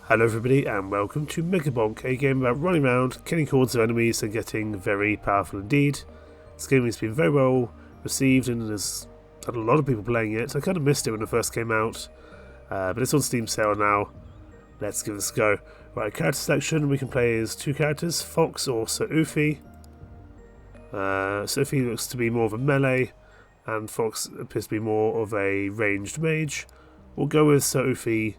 Hello everybody and welcome to Megabonk, a game about running around, killing hordes of enemies and getting very powerful indeed. This game has been very well received and has had a lot of people playing it. I kind of missed it when it first came out, but it's on Steam sale now. Let's give this a go. Right, character selection, we can play as two characters, Fox or Sir Huithril. Sir Huithril looks to be more of a melee and Fox appears to be more of a ranged mage. We'll go with Sir Huithril,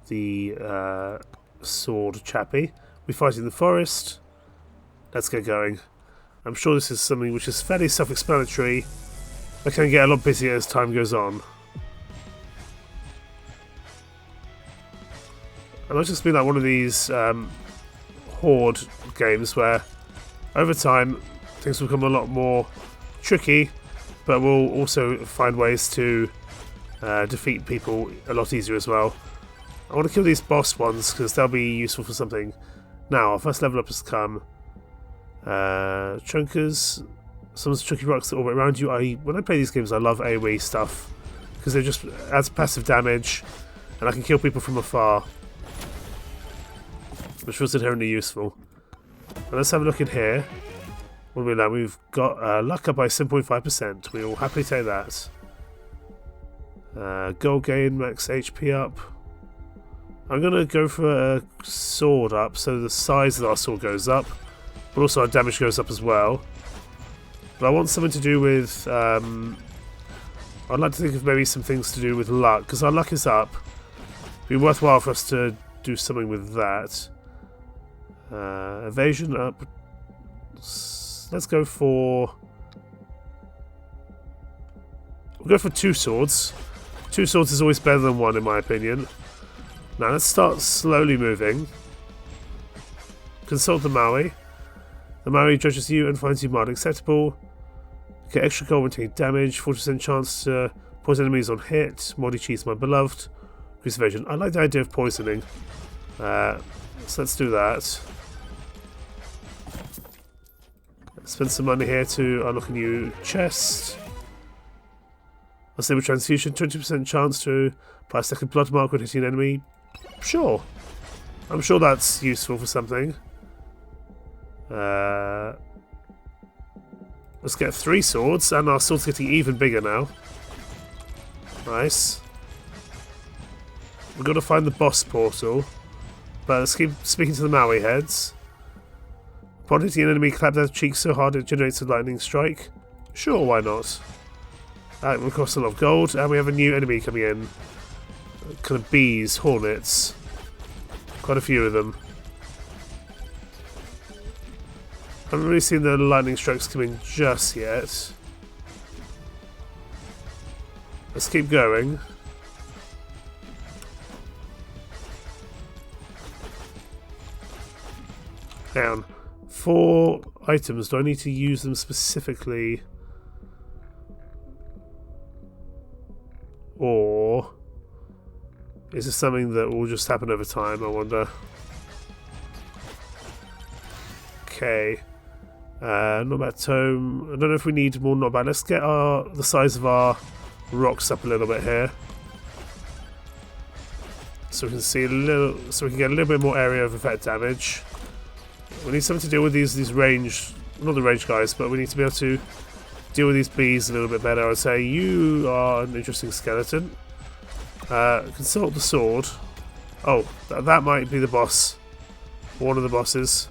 the sword chappie. We fight in the forest. Let's get going. I'm sure this is something which is fairly self-explanatory. I can get a lot busier as time goes on. And I've just been like one of these horde games where over time things will become a lot more tricky, but we'll also find ways to defeat people a lot easier as well. I want to kill these boss ones because they'll be useful for something. Now, our first level up has come. Chunkers. Some tricky rocks that orbit around you. When I play these games, I love AoE stuff because they just adds passive damage and I can kill people from afar, which was inherently useful. And let's have a look in here. What do we learn? We've got luck up by 7.5%. We will happily take that. Gold gain, max HP up. I'm going to go for a sword up, so the size of our sword goes up, but also our damage goes up as well. But I want something to do with... I'd like to think of maybe some things to do with luck, because our luck is up. It'd be worthwhile for us to do something with that. Evasion up. Let's go for... We'll go for two swords. Two swords is always better than one, in my opinion. Now let's start slowly moving. Consult the Maui. The Maui judges you and finds you mildly acceptable. Get extra gold when taking damage. 40% chance to poison enemies on hit. Moldy cheese, my beloved. Increase evasion. I like the idea of poisoning. So let's do that. Spend some money here to unlock a new chest. Unstable transfusion. 20% chance to apply a second blood mark when hitting an enemy. Sure. I'm sure that's useful for something. Let's get 3 swords, and our sword's getting even bigger now. Nice. We've got to find the boss portal, but let's keep speaking to the Maui heads. Upon hitting an enemy, clap their cheeks so hard it generates a lightning strike. Sure, why not? That will cost a lot of gold, and we have a new enemy coming in. Kind of bees, hornets. Quite a few of them. I haven't really seen the lightning strikes coming just yet. Let's keep going. Hang on. 4 items. Do I need to use them specifically? Or... is this something that will just happen over time, I wonder? Okay. Not bad tome. I don't know if we need more not bad. Let's get the size of our rocks up a little bit here. So we can see a little, so we can get a little bit more area of effect damage. We need something to deal with these range, not the range guys, but we need to be able to deal with these bees a little bit better. I would say you are an interesting skeleton. Consult the sword. Oh, that might be the boss. One of the bosses.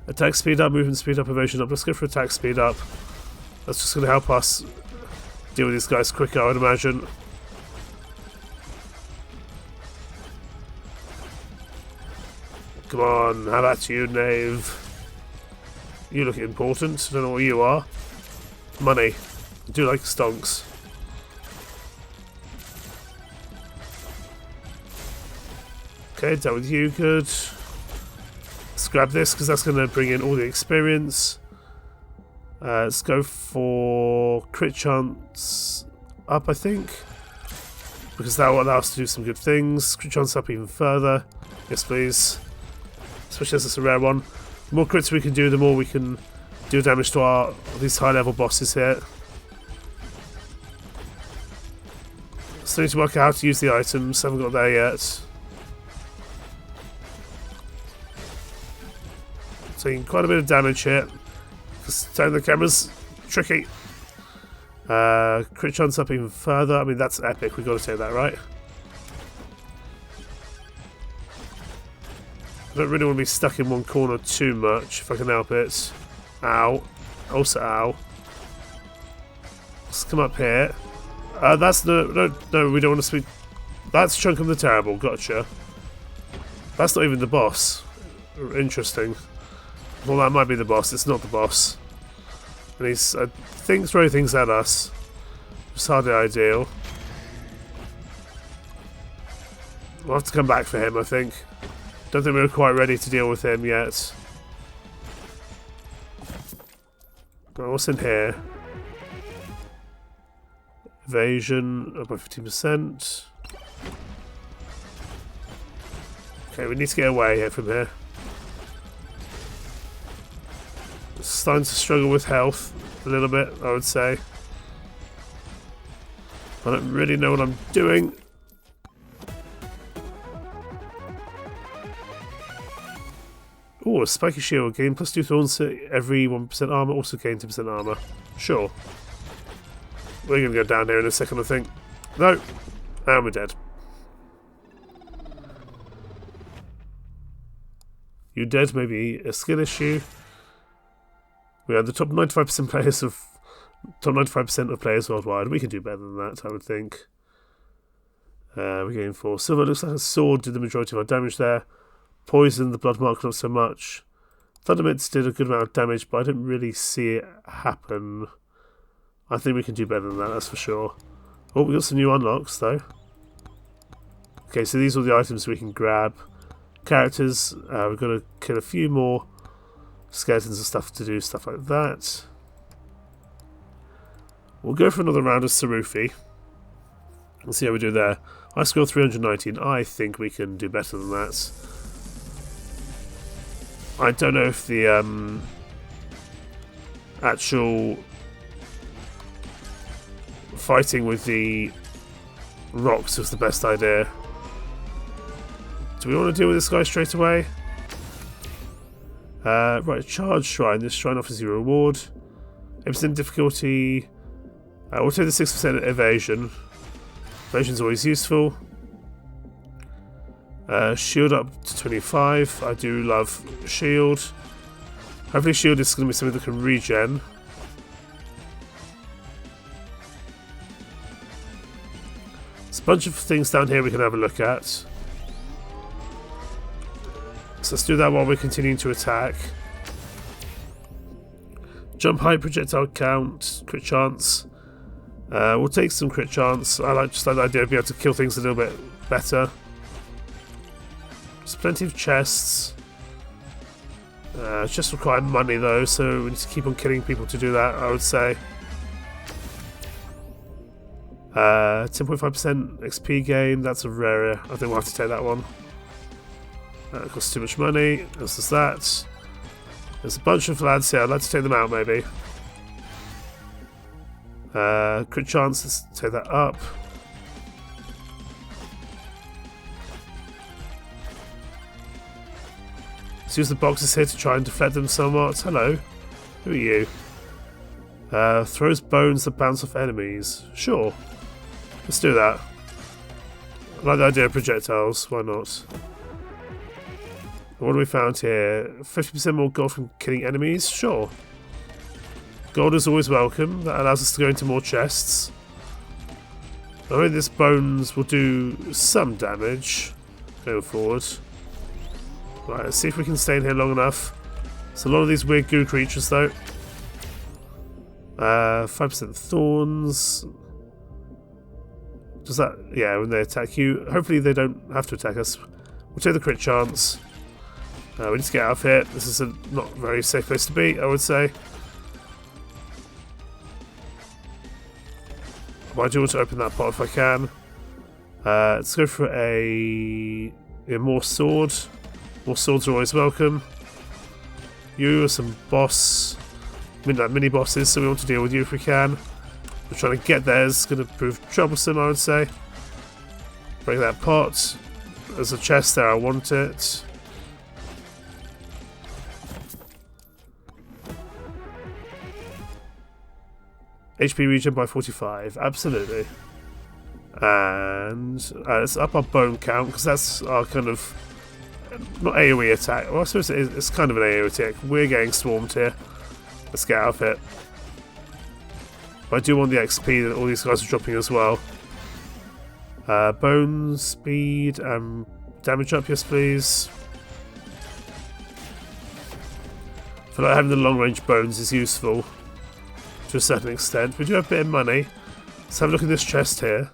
Attack speed up, movement speed up, evasion up. Let's go for attack speed up. That's just going to help us deal with these guys quicker, I would imagine. Come on, how about you, knave? You look important. I don't know what you are. Money. I do like stonks. Okay, done with you, good. Let's grab this because that's going to bring in all the experience. Let's go for crit chance up, I think. Because that will allow us to do some good things. Crit chance up even further. Yes, please. Especially as it's a rare one. The more crits we can do, the more we can do damage to these high level bosses here. Let's Still need to work out how to use the items. Haven't got there yet. Taking quite a bit of damage here. Just turning the camera's tricky. Crit chance up even further. I mean, that's epic. We've got to take that, right? I don't really want to be stuck in one corner too much, if I can help it. Ow. Also, ow. Let's come up here. That's no, we don't want to be... That's Chunk of the Terrible, gotcha. That's not even the boss. Interesting. Well, that might be the boss, it's not the boss. And he's, I think, throwing things at us. It's hardly ideal. We'll have to come back for him, I think. Don't think we're quite ready to deal with him yet. Right, what's in here? Evasion up by 15%. Okay, we need to get away here from here. Starting to struggle with health a little bit, I would say. I don't really know what I'm doing. Oh, a spiky shield. Gain plus 2 thorns to every 1% armor. Also gain 2% armor. Sure. We're going to go down here in a second, I think. No. And we're dead. You dead? Maybe a skill issue. We are the top 95% players of... Top 95% of players worldwide. We can do better than that, I would think. We're going for silver. Looks like a sword did the majority of our damage there. Poison, the blood mark, not so much. Thundermits did a good amount of damage, but I didn't really see it happen. I think we can do better than that, that's for sure. Oh, we got some new unlocks, though. Okay, so these are the items we can grab. Characters, we've got to kill a few more skeletons and stuff to do stuff like that. We'll go for another round of Sarufi. Let's see how we do there. I scored 319. I think we can do better than that. I don't know if the actual fighting with the rocks was the best idea. Do we want to deal with this guy straight away? Right, charge shrine. This shrine offers you a reward. 8% difficulty. We'll take the 6% evasion. Evasion's always useful. Shield up to 25. I do love shield. Hopefully shield is going to be something that can regen. There's a bunch of things down here we can have a look at. So let's do that while we're continuing to attack. Jump height, projectile count, crit chance. We'll take some crit chance. I like just like the idea of being able to kill things a little bit better. There's plenty of chests. Chests require money though, so we need to keep on killing people to do that, I would say. 10.5% XP gain, that's a rare. I think we'll have to take that one. That costs too much money. This is that. There's a bunch of lads here. I'd like to take them out, maybe. Crit chance, let's take that up. Let's use the boxes here to try and deflect them somewhat. Hello. Who are you? Throws bones that bounce off enemies. Sure. Let's do that. I like the idea of projectiles. Why not? What have we found here? 50% more gold from killing enemies? Sure. Gold is always welcome. That allows us to go into more chests. I think this bones will do some damage going forward. Right, let's see if we can stay in here long enough. There's a lot of these weird goo creatures though. 5% thorns. Does that... yeah, when they attack you. Hopefully they don't have to attack us. We'll take the crit chance. We need to get out of here. This is a not very safe place to be, I would say. But I do want to open that pot if I can. Let's go for more sword. More swords are always welcome. You are some boss, mini bosses, so we want to deal with you if we can. We're trying to get there is going to prove troublesome, I would say. Break that pot. There's a chest there, I want it. HP regen by 45, absolutely. And let's up our bone count, because that's our kind of, not AoE attack, well I suppose it's kind of an AoE attack. We're getting swarmed here. Let's get out of it. But I do want the XP that all these guys are dropping as well. Bone speed and damage up, yes please. I feel like having the long range bones is useful to a certain extent. We do have a bit of money. Let's have a look at this chest here.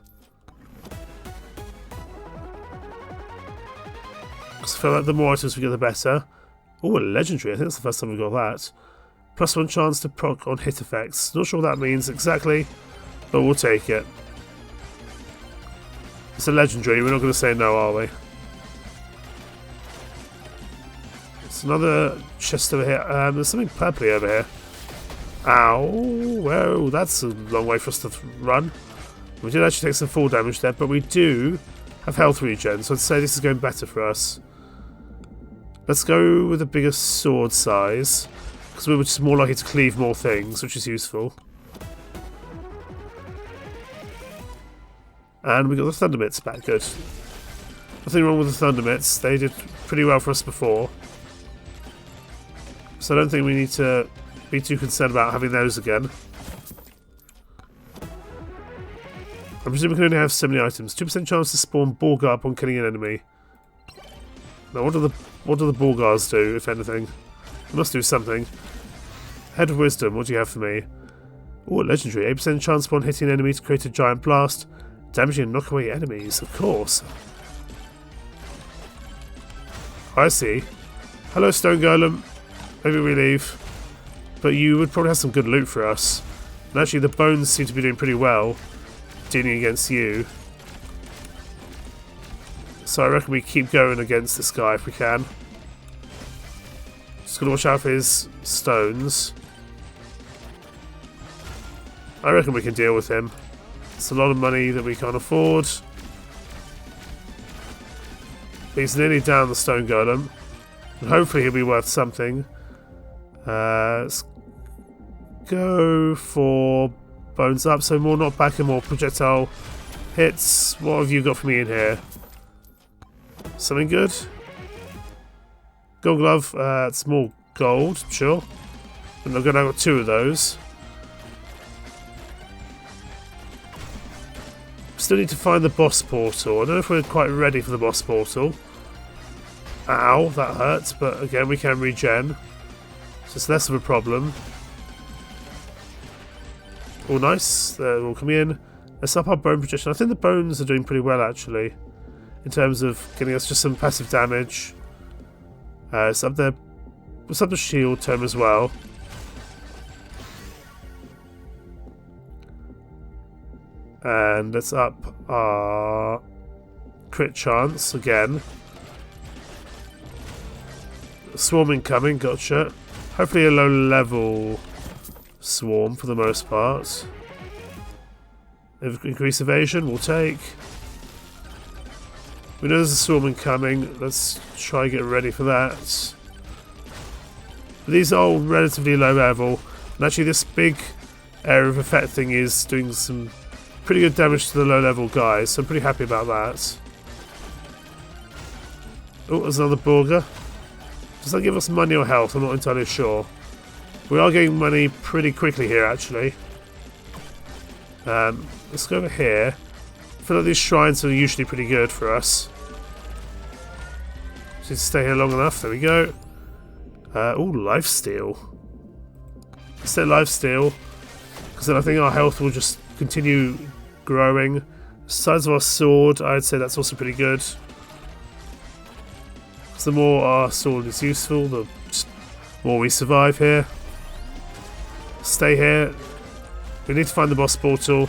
Because I feel like the more items we get, the better. Oh, a legendary. I think that's the first time we got that. +1 chance to proc on hit effects. Not sure what that means exactly, but we'll take it. It's a legendary. We're not going to say no, are we? It's another chest over here. There's something purpley over here. Ow. Whoa, that's a long way for us to run. We did actually take some fall damage there, but we do have health regen, so I'd say this is going better for us. Let's go with a bigger sword size, because we're just more likely to cleave more things, which is useful. And we got the Thunder Mitts back, good. Nothing wrong with the Thunder Mitts, they did pretty well for us before. So I don't think we need to be too concerned about having those again. I presume we can only have so many items. 2% chance to spawn Borgar upon killing an enemy. Now what do the Borgars do, if anything? They must do something. Head of Wisdom, what do you have for me? Oh, legendary. 8% chance upon hitting an enemy to create a giant blast. Damaging and knock away enemies, of course. I see. Hello, Stone Golem. Maybe we leave. But you would probably have some good loot for us. And actually the bones seem to be doing pretty well dealing against you. So I reckon we keep going against this guy if we can. Just gotta watch out for his stones. I reckon we can deal with him. It's a lot of money that we can't afford. But he's nearly down the Stone Golem. And hopefully he'll be worth something. Let's go for bones up. So more knockback and more projectile hits. What have you got for me in here? Something good? Gold glove. It's more gold, sure. And I'm gonna have 2 of those. Still need to find the boss portal. I don't know if we're quite ready for the boss portal. Ow, that hurts, but again we can regen. So it's less of a problem. Oh nice, they're all coming in. Let's up our bone projection. I think the bones are doing pretty well actually. In terms of getting us just some passive damage. It's up there. It's up the shield tome as well. And let's up our crit chance again. Swarm incoming, gotcha. Hopefully a low level swarm for the most part. Increase evasion, we'll take. We know there's a swarm incoming. Let's try and get ready for that. But these are all relatively low level. And actually this big area of effect thing is doing some pretty good damage to the low level guys, so I'm pretty happy about that. Oh, there's another Borga. Does that give us money or health? I'm not entirely sure. We are getting money pretty quickly here, actually. Let's go over here. I feel like these shrines are usually pretty good for us. Just need to stay here long enough. There we go. Oh, lifesteal. Let's stay lifesteal, because then I think our health will just continue growing. The size of our sword, I'd say that's also pretty good. Because the more our sword is useful, the more we survive here. Stay here. We need to find the boss portal.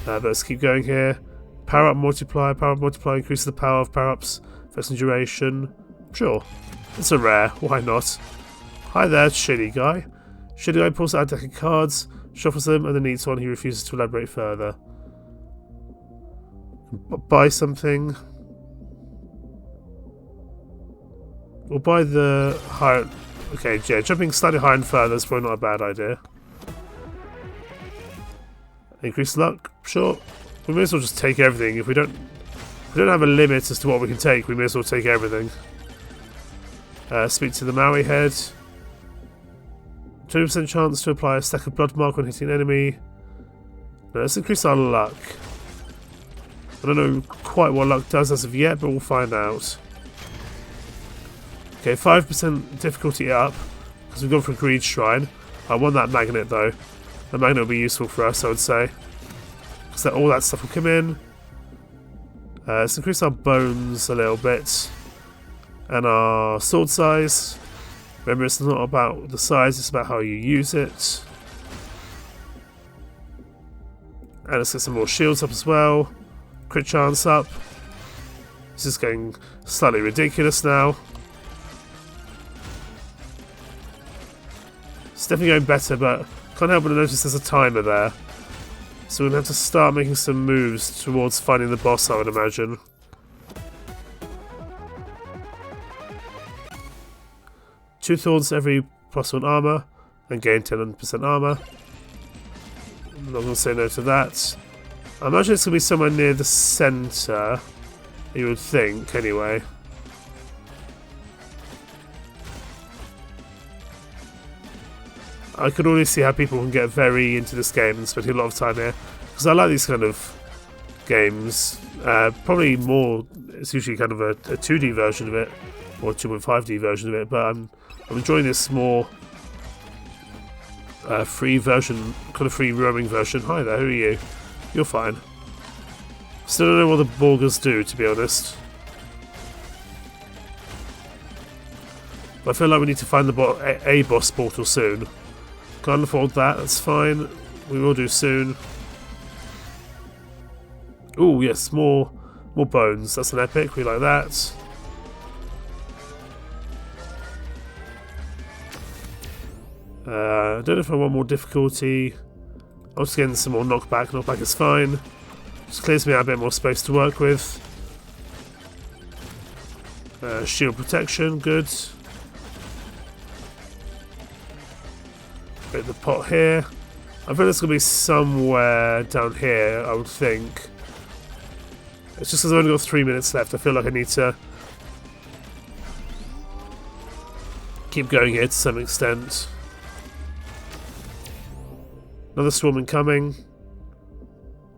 But let's keep going here. Power up multiply. Power up multiply increases the power of power ups. First in duration. Sure. It's a rare. Why not? Hi there, shitty guy. Shitty guy pulls out a deck of cards, shuffles them, and then eats one. He refuses to elaborate further. Buy something. We'll buy the higher... Okay, yeah, jumping slightly higher and further is probably not a bad idea. Increase luck, sure. We may as well just take everything. If we don't have a limit as to what we can take, we may as well take everything. Speak to the Maui head. 20% chance to apply a stack of blood mark when hitting an enemy. Now, let's increase our luck. I don't know quite what luck does as of yet, but we'll find out. Okay, 5% difficulty up, because we've gone for a Greed Shrine. I want that magnet though. The magnet will be useful for us, I would say. Because all that stuff will come in. Let's increase our bones a little bit. And our sword size. Remember, it's not about the size, it's about how you use it. And let's get some more shields up as well. Crit chance up. This is getting slightly ridiculous now. It's definitely going better, but can't help but notice there's a timer there. So we're going to have to start making some moves towards finding the boss, I would imagine. Two thorns every +1 armor, and gain 10% armor. I'm not going to say no to that. I imagine it's going to be somewhere near the centre, you would think, anyway. I could already see how people can get very into this game and spend a lot of time here. Because I like these kind of games. Probably more, it's usually kind of a 2D version of it, or a 2.5D version of it, but I'm enjoying this more free version, kind of free roaming version. Hi there, who are you? You're fine. Still don't know what the Borgers do, to be honest. But I feel like we need to find the a boss portal soon. Can't afford that, that's fine. We will do soon. Oh yes, more bones. That's an epic, we like that. I don't know if I want more difficulty. I'm just getting some more knockback. Knockback is fine. Just clears me out a bit more space to work with. Shield protection, good. Bit of the pot here. I feel it's going to be somewhere down here, I would think. It's just because I've only got 3 minutes left. I feel like I need to keep going here to some extent. Another storm incoming.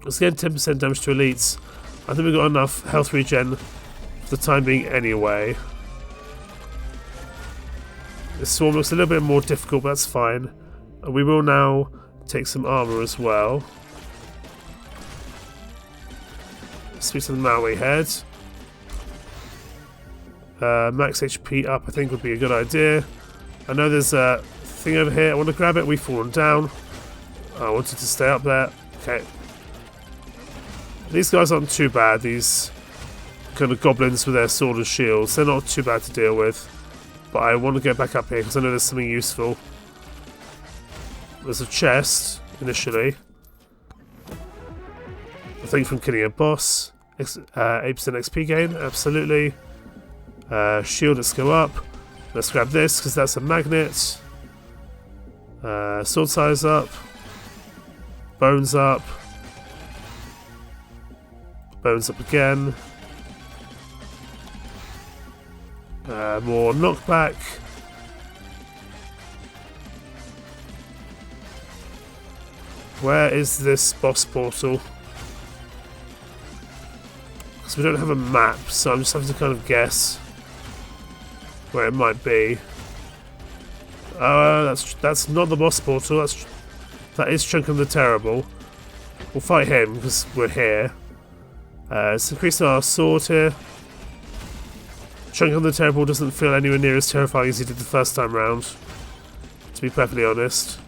Let's get 10% damage to elites. I think we've got enough health regen for the time being anyway. This swarm looks a little bit more difficult, but that's fine. And we will now take some armor as well. Speak to the Maui head. Max HP up, I think, would be a good idea. I know there's a thing over here. I want to grab it. We've fallen down. I wanted to stay up there. Okay. These guys aren't too bad. These kind of goblins with their sword and shields. They're not too bad to deal with. But I want to go back up here because I know there's something useful. There's a chest, initially. I think from killing a boss. 8% XP gain, absolutely. Shield, let's go up. Let's grab this because that's a magnet. Sword size up. Bones up. Bones up again. More knockback. Where is this boss portal? Because we don't have a map, so I'm just having to kind of guess where it might be. That's not the boss portal. That is Chunk of the Terrible. We'll fight him because we're here. Let's increase our sword here. Chunk of the Terrible doesn't feel anywhere near as terrifying as he did the first time round, to be perfectly honest.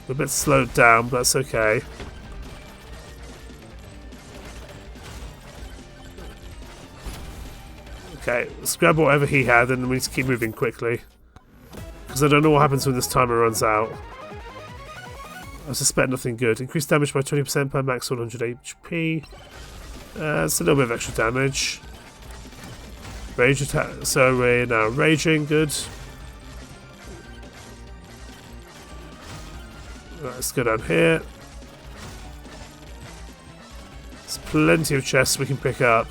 We're a bit slowed down, but that's okay. Okay, let's grab whatever he had and we need to keep moving quickly. Because I don't know what happens when this timer runs out. I suspect nothing good. Increased damage by 20% per max 100 HP. It's a little bit of extra damage. Rage attack. So we're now raging. Good. Right, let's go down here. There's plenty of chests we can pick up.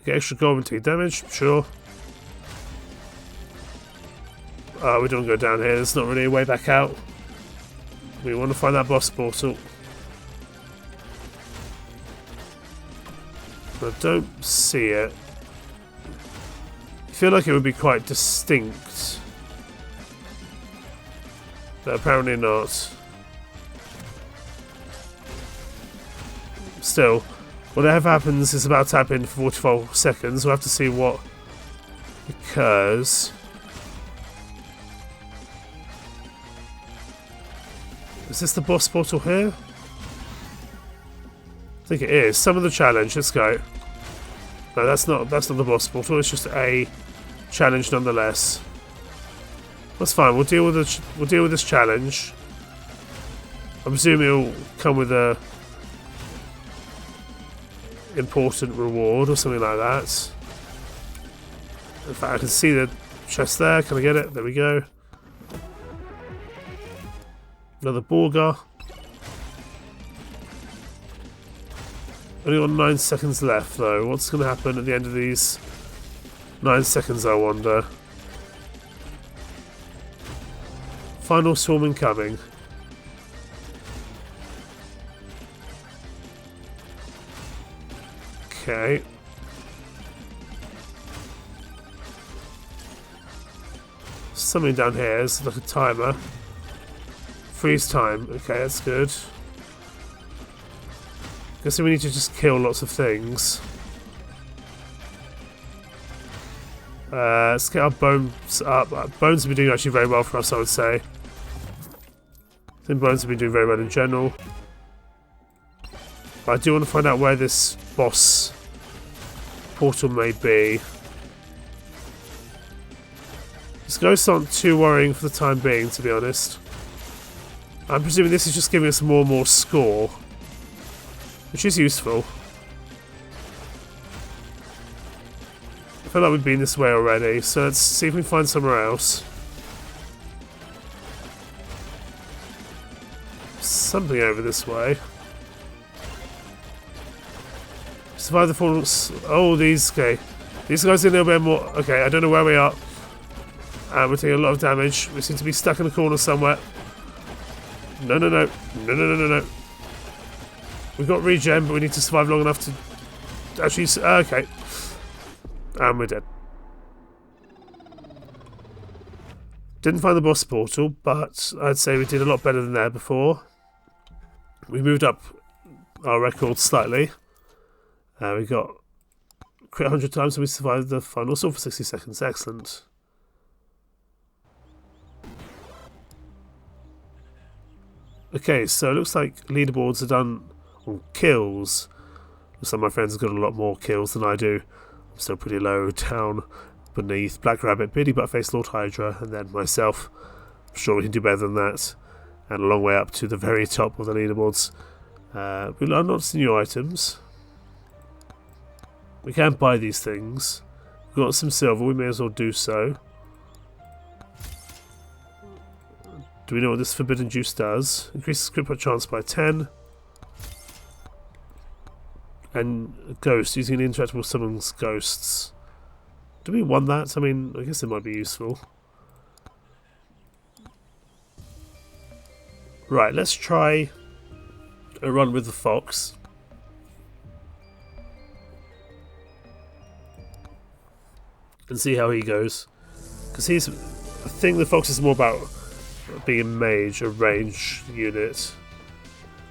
Get extra gold and take damage, sure. We don't go down here, there's not really a way back out. We want to find that boss portal. I don't see it. I feel like it would be quite distinct. But apparently not. Still, whatever happens is about to happen for 44 seconds. We'll have to see what occurs. Is this the boss portal here? I think it is. Some of the challenge. Let's go. No, that's not the boss portal. It's just a challenge nonetheless. That's fine. We'll deal with this challenge. I'm assuming it'll come with a important reward or something like that. In fact, I can see the chest there. Can I get it? There we go. Another Borga. Only got 9 seconds left though. What's going to happen at the end of these 9 seconds, I wonder? Final swarm incoming. Okay. Something down here is like a timer. Freeze time. Okay, that's good. Guessing we need to just kill lots of things. Let's get our bones up. Bones have been doing actually very well for us, I would say. I think bones have been doing very well in general. But I do want to find out where this boss portal may be. These ghosts aren't too worrying for the time being, to be honest. I'm presuming this is just giving us more and more score, which is useful. I feel like we've been this way already, so let's see if we can find somewhere else. Something over this way. Survive the falls. Oh, these. Okay. These guys are a little bit more. Okay, I don't know where we are. We're taking a lot of damage. We seem to be stuck in a corner somewhere. No, no, no. No, no, no, no, no. We've got regen, but we need to survive long enough to actually. Okay. And we're dead. Didn't find the boss portal, but I'd say we did a lot better than there before. We moved up our record slightly. We got crit 100 times and we survived the final assault for 60 seconds. Excellent. Okay, so it looks like leaderboards are done on kills. Looks like my friends have got a lot more kills than I do. I'm still pretty low down beneath Black Rabbit, Biddy Buttface, Lord Hydra, and then myself. I'm sure we can do better than that. And a long way up to the very top of the leaderboards. We'll unlock some new items. We can buy these things. We've got some silver, we may as well do so. Do we know what this forbidden juice does? Increases crit chance by 10. And a ghost, using an interactable summons ghosts. Do we want that? I mean, I guess it might be useful. Right, let's try a run with the fox. And see how he goes. Because I think the fox is more about being a mage, a range unit.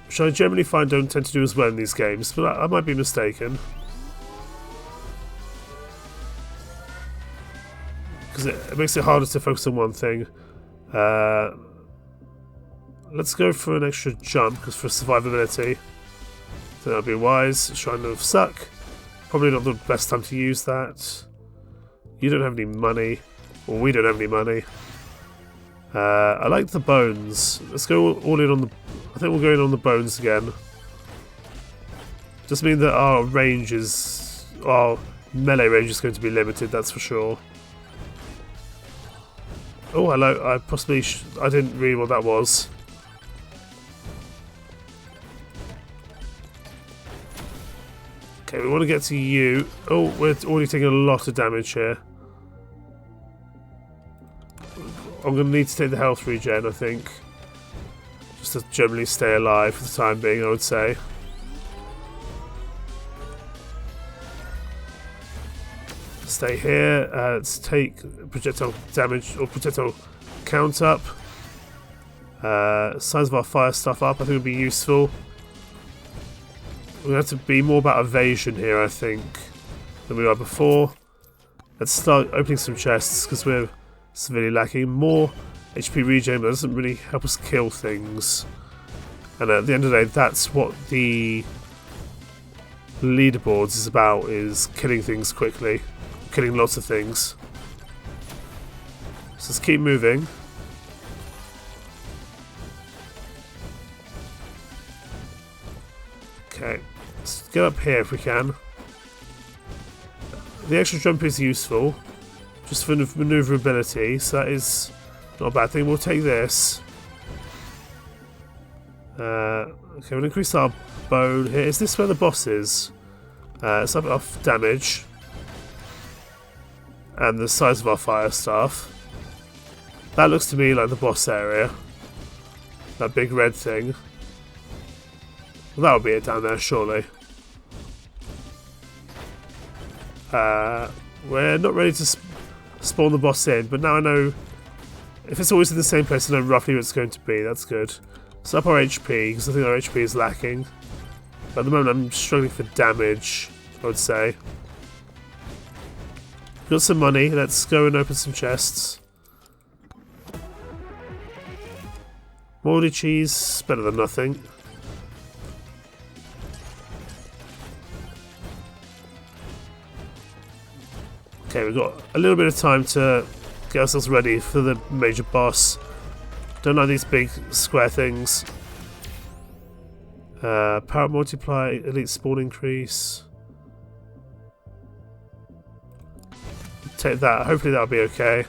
Which I generally find don't tend to do as well in these games, but I might be mistaken. Because it makes it harder to focus on one thing. Let's go for an extra jump, because for survivability. So that'll be wise. Shrine of Suck. Probably not the best time to use that. You don't have any money. Well, we don't have any money. I like the bones. Let's go all in on the... I think we'll go in on the bones again. Just mean that our range is... Our melee range is going to be limited, that's for sure. Oh, hello. I possibly... I didn't read what that was. Okay, we want to get to you. Oh, we're already taking a lot of damage here. I'm going to need to take the health regen, I think. Just to generally stay alive for the time being, I would say. Stay here. Let's take projectile damage or projectile count up. Size of our fire stuff up, I think would be useful. We're going to have to be more about evasion here, I think, than we were before. Let's start opening some chests because we're severely lacking. More HP regen, but that doesn't really help us kill things. And at the end of the day, that's what the leaderboards is about, is killing things quickly. Killing lots of things. So let's keep moving. Okay, let's get up here if we can. The extra jump is useful, just for maneuverability, so that is not a bad thing. We'll take this. Okay, we'll increase our bone here. Is this where the boss is? Let's up off damage. And the size of our fire staff. That looks to me like the boss area. That big red thing. Well, that'll be it down there, surely. We're not ready to spawn the boss in, but now I know if it's always in the same place, I know roughly what it's going to be. That's good. So up our HP, because I think our HP is lacking. But at the moment I'm struggling for damage, I would say. Got some money, let's go and open some chests. Moldy cheese, better than nothing. Okay, we've got a little bit of time to get ourselves ready for the major boss. Don't like these big square things. Power multiply, elite spawn increase. Take that, hopefully that'll be okay.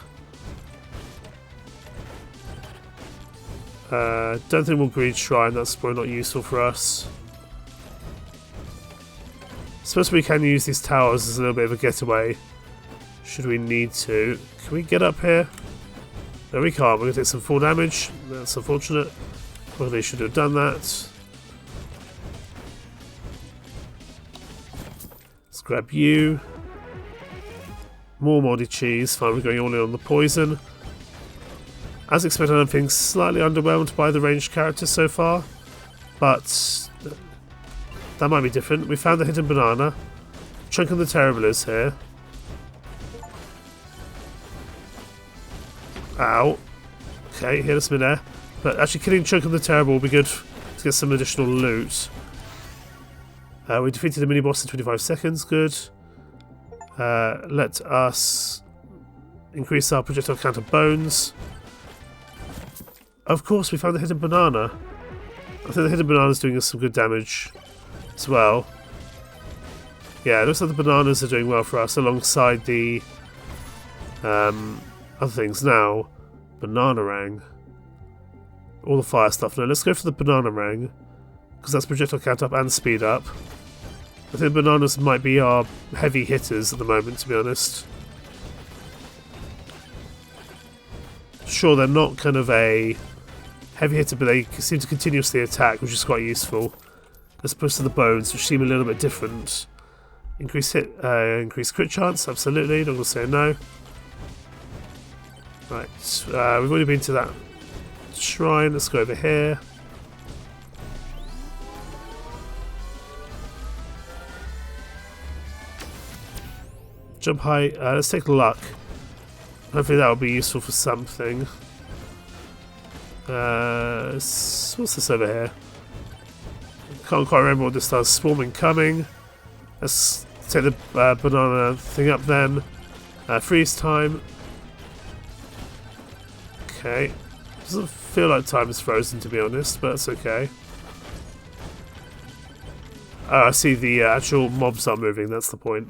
Don't think we'll greed shrine, that's probably not useful for us. Suppose we can use these towers as a little bit of a getaway, should we need to. Can we get up here? No, we can't. We're going to take some full damage. That's unfortunate. Well, they should have done that. Let's grab you. More moldy cheese. Fine, we're going all in on the poison. As expected, I'm feeling slightly underwhelmed by the ranged characters so far, but that might be different. We found the hidden banana. Chunk of the Terrible is here. Ow. Okay, hit us mid-air. But actually killing Chunk of the Terrible will be good to get some additional loot. We defeated the mini-boss in 25 seconds. Good. Let us increase our projectile count of bones. Of course, we found the hidden banana. I think the hidden banana is doing us some good damage as well. Yeah, it looks like the bananas are doing well for us alongside the other things. Now, banana rang. All the fire stuff. Now, let's go for the banana rang because that's projectile count up and speed up. I think bananas might be our heavy hitters at the moment, to be honest. Sure, they're not kind of a heavy hitter, but they seem to continuously attack, which is quite useful. As opposed to the bones, which seem a little bit different. Increase crit chance, absolutely. Not going to say no. Right, we've already been to that shrine. Let's go over here. Jump height. Let's take luck. Hopefully that will be useful for something. What's this over here? Can't quite remember what this does. Swarming coming. Let's take the banana thing up then. Freeze time. Okay. Doesn't feel like time is frozen, to be honest, but that's okay. Oh, I see the actual mobs are moving, that's the point.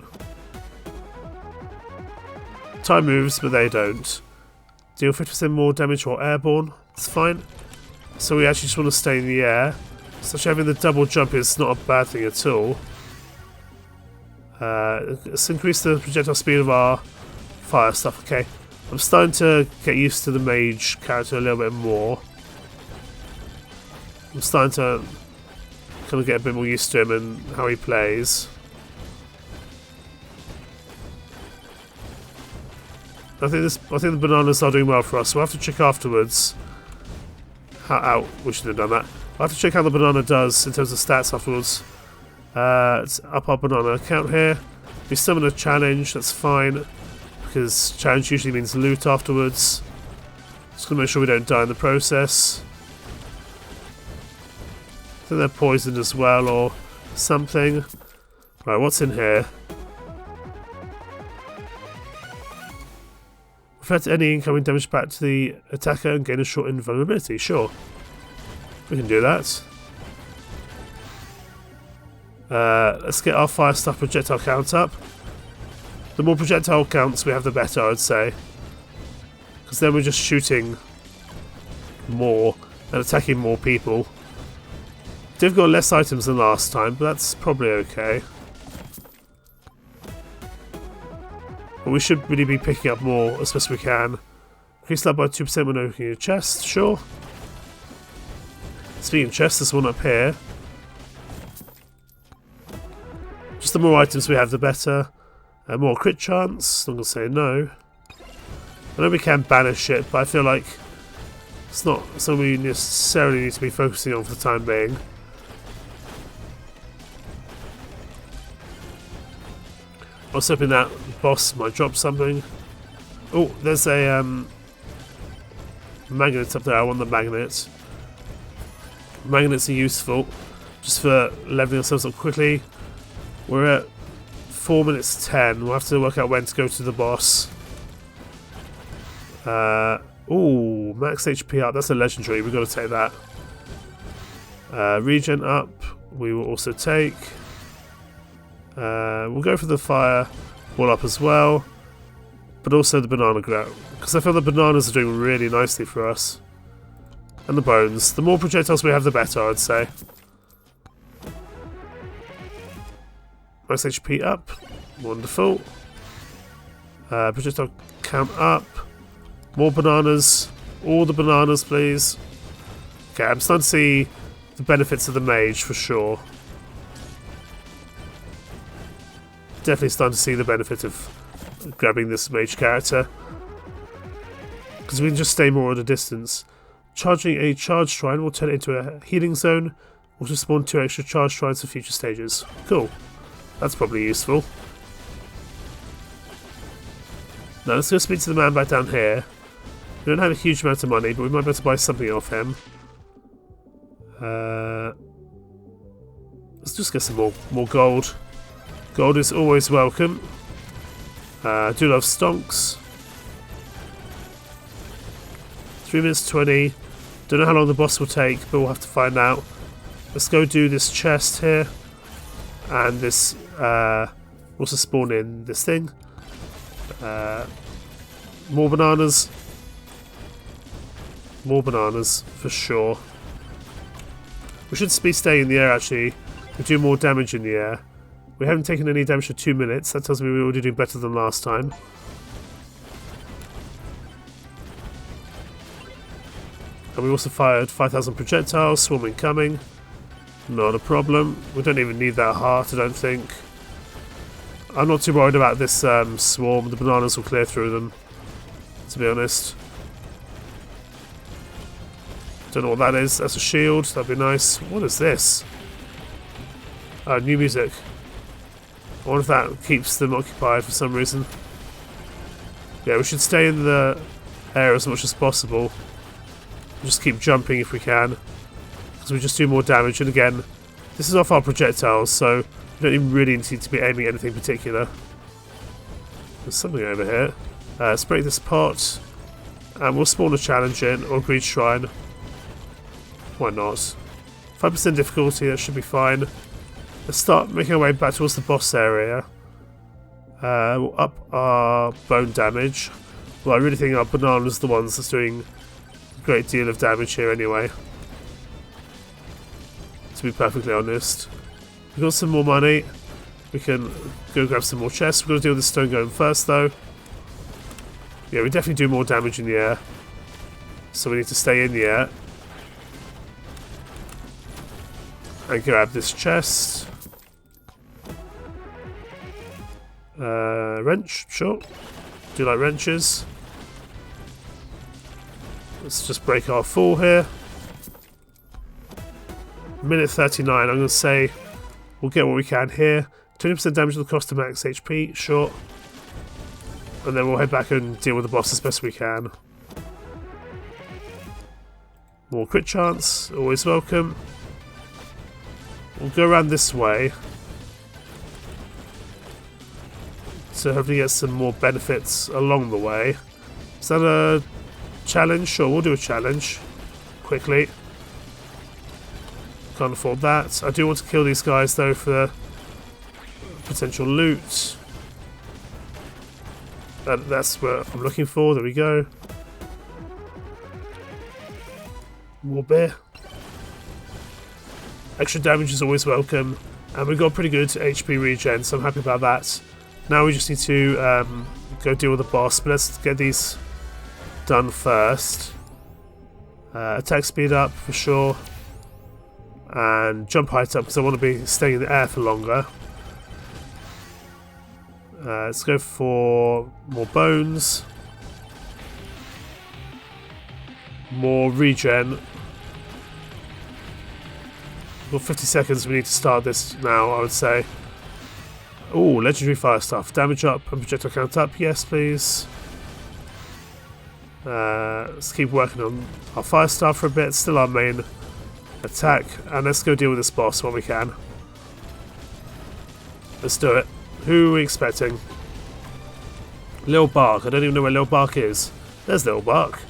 Time moves, but they don't. Deal 50% more damage while airborne. That's fine. So we actually just want to stay in the air. So actually having the double jump is not a bad thing at all. Let's increase the projectile speed of our fire stuff. Okay. I'm starting to get used to the mage character a little bit more. I'm starting to kind of get a bit more used to him and how he plays. I think the bananas are doing well for us. We'll have to check afterwards. We should have done that. I'll have to check how the banana does in terms of stats afterwards. Let's up our banana count here. We summon a challenge, that's fine. Because challenge usually means loot afterwards. Just gonna make sure we don't die in the process. I think they're poisoned as well or something. Right, what's in here? Reflect any incoming damage back to the attacker and gain a short invulnerability. Sure. We can do that. Let's get our fire stuff projectile count up. The more projectile counts we have, the better, I'd say. Because then we're just shooting more and attacking more people. They've got less items than last time, but that's probably okay. But we should really be picking up more as best we can. Increase that by 2% when opening your chest, sure. Speaking of chests, there's one up here. Just the more items we have, the better. More crit chance, I'm going to say no. I know we can banish it, but I feel like it's not something we necessarily need to be focusing on for the time being. I was hoping that boss might drop something. Oh, there's a magnet up there. I want the magnet. Magnets are useful just for leveling ourselves up quickly. We're at 4 minutes 10. We'll have to work out when to go to the boss. Ooh, max HP up. That's a legendary. We've got to take that. Regen up. We will also take. We'll go for the fire wall up as well, but also the banana grout, because I feel the bananas are doing really nicely for us. And the bones. The more projectiles we have, the better, I'd say. Max HP up. Wonderful. Projectile count up. More bananas. All the bananas, please. Okay, I'm starting to see the benefits of the mage for sure. Definitely starting to see the benefit of grabbing this mage character. Because we can just stay more at a distance. Charging a charge shrine will turn it into a healing zone, or to spawn 2 extra charge shrines for future stages. Cool. That's probably useful. Now let's go speak to the man back down here. We don't have a huge amount of money, but we might be able to buy something off him. Let's just get some more gold. Gold is always welcome. I do love stonks. 3 minutes 20. Don't know how long the boss will take, but we'll have to find out. Let's go do this chest here. And this, also spawn in this thing. More bananas. More bananas, for sure. We should be staying in the air, actually. We do more damage in the air. We haven't taken any damage for 2 minutes. That tells me we're already doing better than last time. And we also fired 5,000 projectiles. Swarm incoming. Not a problem. We don't even need that heart, I don't think. I'm not too worried about this swarm. The bananas will clear through them, to be honest. Don't know what that is. That's a shield. That'd be nice. What is this? New music. I wonder if that keeps them occupied for some reason. Yeah, we should stay in the air as much as possible. Just keep jumping if we can, because we just do more damage. And again, this is off our projectiles, so we don't even really need to be aiming at anything particular. There's something over here. Let's break this pot. And we'll spawn a challenge in, or a greed shrine. Why not? 5% difficulty, that should be fine. Let's start making our way back towards the boss area. We'll up our bone damage. Well, I really think our banana's the ones that's doing a great deal of damage here anyway. To be perfectly honest. We've got some more money. We can go grab some more chests. We've got to deal with the stone golem first though. Yeah, we definitely do more damage in the air. So we need to stay in the air. And grab this chest. Wrench, sure. Do like wrenches. Let's just break our fall here. Minute 39, I'm going to say we'll get what we can here. 20% damage will cost to max HP, sure. And then we'll head back and deal with the boss as best we can. More crit chance, always welcome. We'll go around this way. So hopefully get some more benefits along the way. Is that a challenge? Sure, we'll do a challenge. Quickly. Can't afford that. I do want to kill these guys though for potential loot. That's what I'm looking for. There we go. More beer. Extra damage is always welcome. And we've got pretty good HP regen, so I'm happy about that. Now we just need to go deal with the boss, but let's get these done first. Attack speed up for sure. And jump height up because I want to be staying in the air for longer. Let's go for more bones. More regen. Well, 50 seconds, we need to start this now, I would say. Ooh, legendary fire stuff. Damage up and projectile count up. Yes, please. Let's keep working on our fire stuff for a bit. Still our main attack. And let's go deal with this boss when we can. Let's do it. Who are we expecting? Lil Bark. I don't even know where Lil Bark is. There's Lil Bark.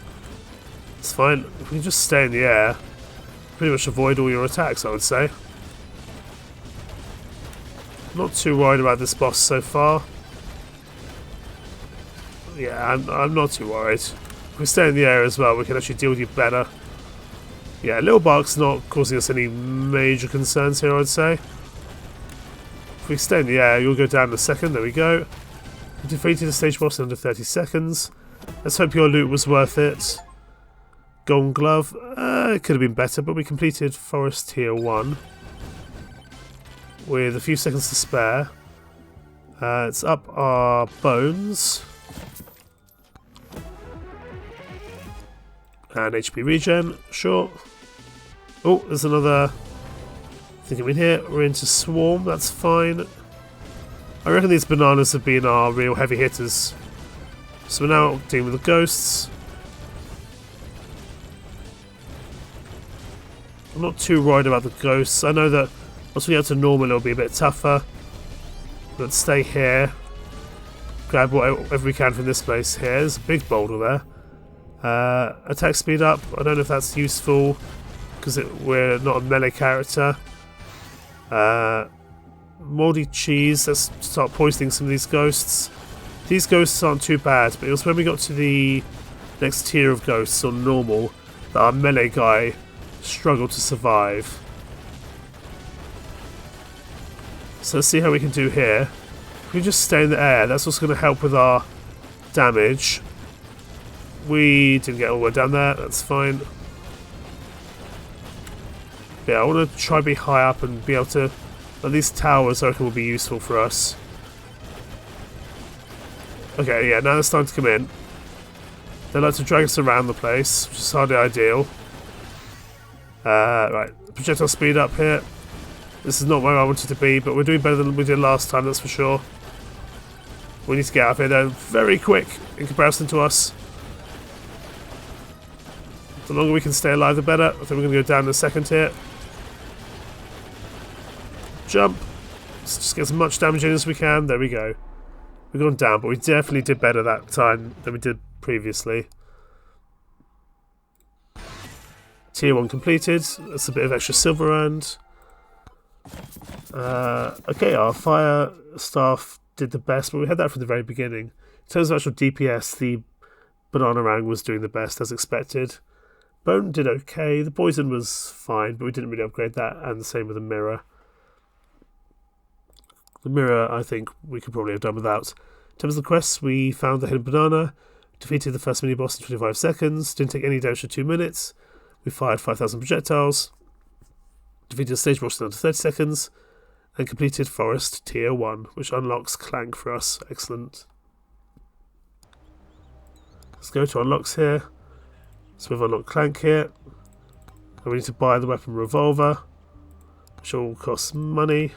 It's fine. If we can just stay in the air, pretty much avoid all your attacks, I would say. Not too worried about this boss so far. Yeah, I'm not too worried. If we stay in the air as well, we can actually deal with you better. Yeah, Lil Bark's not causing us any major concerns here, I'd say. If we stay in the air, you'll go down in a second. There we go. We defeated the stage boss in under 30 seconds. Let's hope your loot was worth it. Golden Glove. It could have been better, but we completed Forest Tier 1. With a few seconds to spare. Let's up our bones. And HP regen, sure. Oh, there's another thing in here. We're into Swarm, that's fine. I reckon these bananas have been our real heavy hitters. So we're now dealing with the ghosts. I'm not too worried about the ghosts. I know that once we get to normal it'll be a bit tougher. Let's stay here. Grab whatever we can from this place here. There's a big boulder there. Attack speed up. I don't know if that's useful because we're not a melee character. Moldy cheese. Let's start poisoning some of these ghosts. These ghosts aren't too bad, but it was when we got to the next tier of ghosts on normal that our melee guy struggled to survive. So let's see how we can do here. If we just stay in the air, that's what's going to help with our damage. We didn't get all the way down there, that's fine. Yeah, I want to try and be high up and be able to... At least towers I reckon will be useful for us. Okay, yeah, now it's time to come in. They like to drag us around the place, which is hardly ideal. Right, projectile speed up here. This is not where I wanted to be, but we're doing better than we did last time, that's for sure. We need to get out of here, though, very quick in comparison to us. The longer we can stay alive, the better. I think we're going to go down in a second here. Jump. Let's just get as much damage in as we can. There we go. We've gone down, but we definitely did better that time than we did previously. Tier 1 completed. That's a bit of extra silver earned. Okay, our fire staff did the best, but we had that from the very beginning. In terms of actual DPS, the Bananarang was doing the best as expected. Bone did okay. The poison was fine, but we didn't really upgrade that, and the same with the mirror. The mirror, I think we could probably have done without. In terms of the quests, we found the hidden banana, defeated the first mini-boss in 25 seconds, didn't take any damage for 2 minutes, we fired 5,000 projectiles, defeated the stage boss in under 30 seconds, and completed Forest Tier 1, which unlocks Clank for us. Excellent. Let's go to unlocks here. So we've unlocked Clank here. And we need to buy the weapon revolver, which all costs money.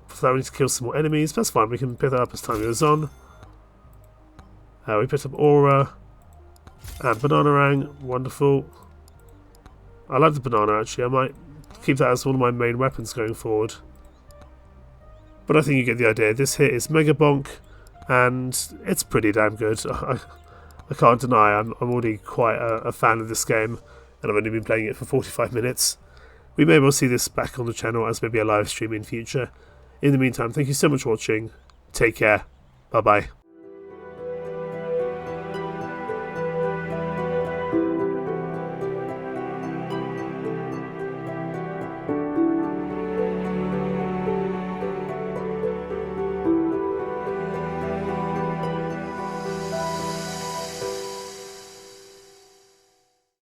For that we need to kill some more enemies. That's fine, we can pick that up as time goes on. We picked up Aura and Bananarang. Wonderful. I like the banana actually. I might keep that as one of my main weapons going forward. But I think you get the idea. This hit is Megabonk, and it's pretty damn good. I can't deny I'm already quite a fan of this game, and I've only been playing it for 45 minutes. We may well see this back on the channel as maybe a live stream in future. In the meantime, thank you so much for watching. Take care. Bye bye.